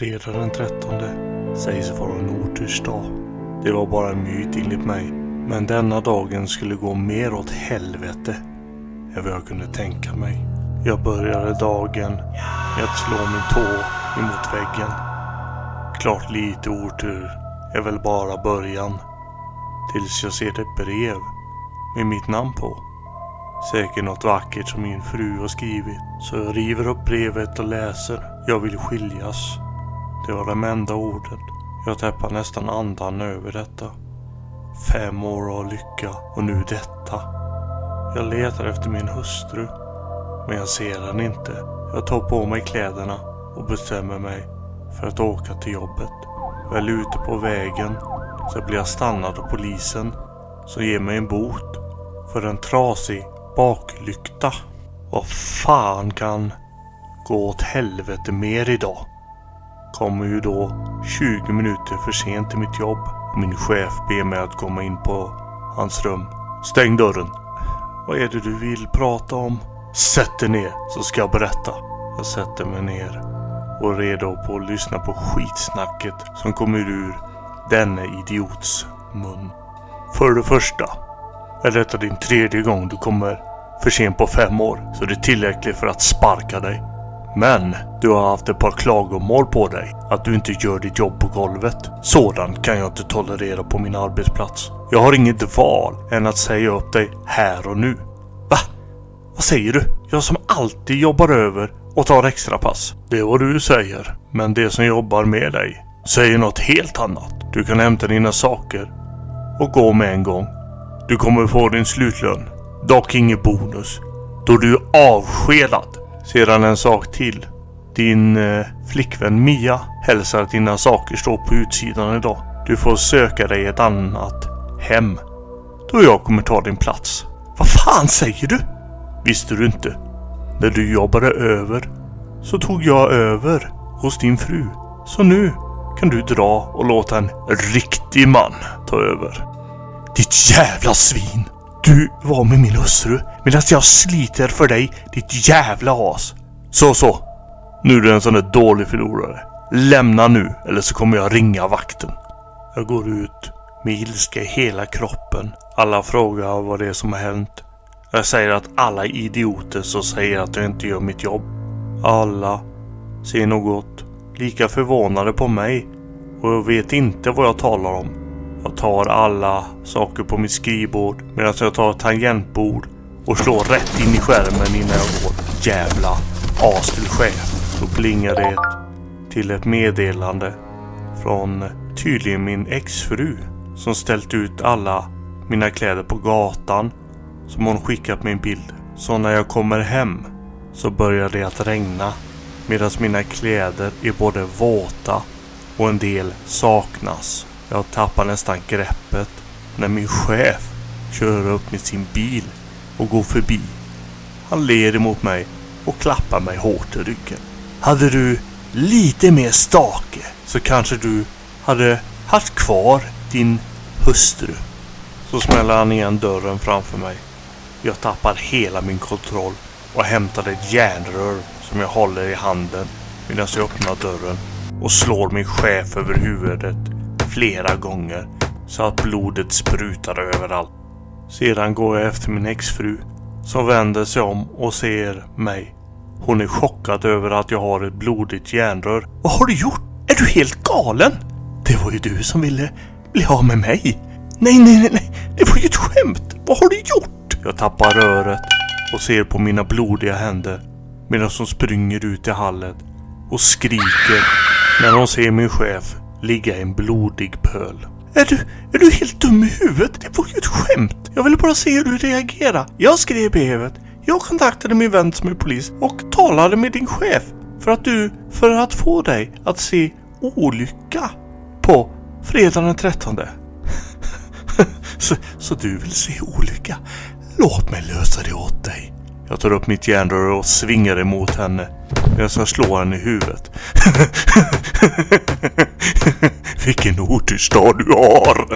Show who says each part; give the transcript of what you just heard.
Speaker 1: Fredag den 13 sägs vara en otursdag. Det var bara en myt enligt mig. Men denna dagen skulle gå mer åt helvete än vad jag kunde tänka mig. Jag började dagen med att slå min tå emot väggen. Klart lite otur är väl bara början. Tills jag ser ett brev med mitt namn på. Säkert något vackert som min fru har skrivit. Så jag river upp brevet och läser. Jag vill skiljas. Det var de enda orden. Jag tappar nästan andan över detta. 5 år av lycka och nu detta. Jag letar efter min hustru. Men jag ser henne inte. Jag tar på mig kläderna och bestämmer mig för att åka till jobbet. Väl ute på vägen så blir jag stannad av polisen som ger mig en bot för en trasig baklykta. Vad fan kan gå åt helvete mer idag? Kommer ju då 20 minuter för sent till mitt jobb. Min chef ber mig att komma in på hans rum. Stäng dörren. Vad är det du vill prata om? Sätt dig ner så ska jag berätta. Jag sätter mig ner och är redo på att lyssna på skitsnacket som kommer ur denne idiots mun. För det första är detta din 3:e gång du kommer för sent på 5 år, så det är tillräckligt för att sparka dig. Men du har haft ett par klagomål på dig att du inte gör ditt jobb på golvet. Sådant kan jag inte tolerera på min arbetsplats. Jag har inget val än att säga upp dig här och nu. Va? Vad säger du? Jag som alltid jobbar över och tar extra pass. Det är vad du säger, men det som jobbar med dig säger något helt annat. Du kan hämta dina saker och gå med en gång. Du kommer få din slutlön, dock ingen bonus, då du är avskedad. Sedan en sak till. Din flickvän Mia hälsar att dina saker står på utsidan idag. Du får söka dig ett annat hem, då jag kommer ta din plats. Vad fan säger du? Visste du inte? När du jobbade över så tog jag över hos din fru. Så nu kan du dra och låta en riktig man ta över. Ditt jävla svin! Du var med min hustru medan jag sliter för dig, ditt jävla as. Så. Nu är du en sån där dålig förlorare. Lämna nu eller så kommer jag ringa vakten. Jag går ut med ilska i hela kroppen. Alla frågar vad det är som har hänt. Jag säger att alla är idioter som säger att jag inte gör mitt jobb. Alla ser något lika förvånade på mig och jag vet inte vad jag talar om. Jag tar alla saker på mitt skrivbord medan jag tar ett tangentbord och slår rätt in i skärmen innan jag går. Jävla as till chef. Då plingar det till ett meddelande från tydligen min exfru som ställt ut alla mina kläder på gatan som hon skickat mig en bild. Så när jag kommer hem så börjar det att regna medan mina kläder är både våta och en del saknas. Jag tappar nästan greppet när min chef kör upp med sin bil och går förbi. Han ler emot mig och klappar mig hårt i ryggen. Hade du lite mer stake så kanske du hade haft kvar din hustru. Så smäller han igen dörren framför mig. Jag tappar hela min kontroll och hämtar ett järnrör som jag håller i handen medan jag öppnar dörren och slår min chef över huvudet flera gånger så att blodet sprutar överallt. Sedan går jag efter min exfru som vänder sig om och ser mig. Hon är chockad över att jag har ett blodigt järnrör. Vad har du gjort? Är du helt galen? Det var ju du som ville bli av med mig. Nej. Det var ju ett skämt. Vad har du gjort? Jag tappar röret och ser på mina blodiga händer medan hon springer ut i hallen och skriker när hon ser min chef ligga i en blodig pöl. Är du helt dum i huvudet? Det var ju ett skämt. Jag ville bara se hur du reagerar. Jag skrev brevet. Jag kontaktade min vän som är polis och talade med din chef för att få dig att se olycka på fredag den 13. så du vill se olycka? Låt mig lösa det åt dig. Jag tar upp mitt järnrör och svingar emot henne medan jag slår henne i huvudet. Vilken otursdag du har!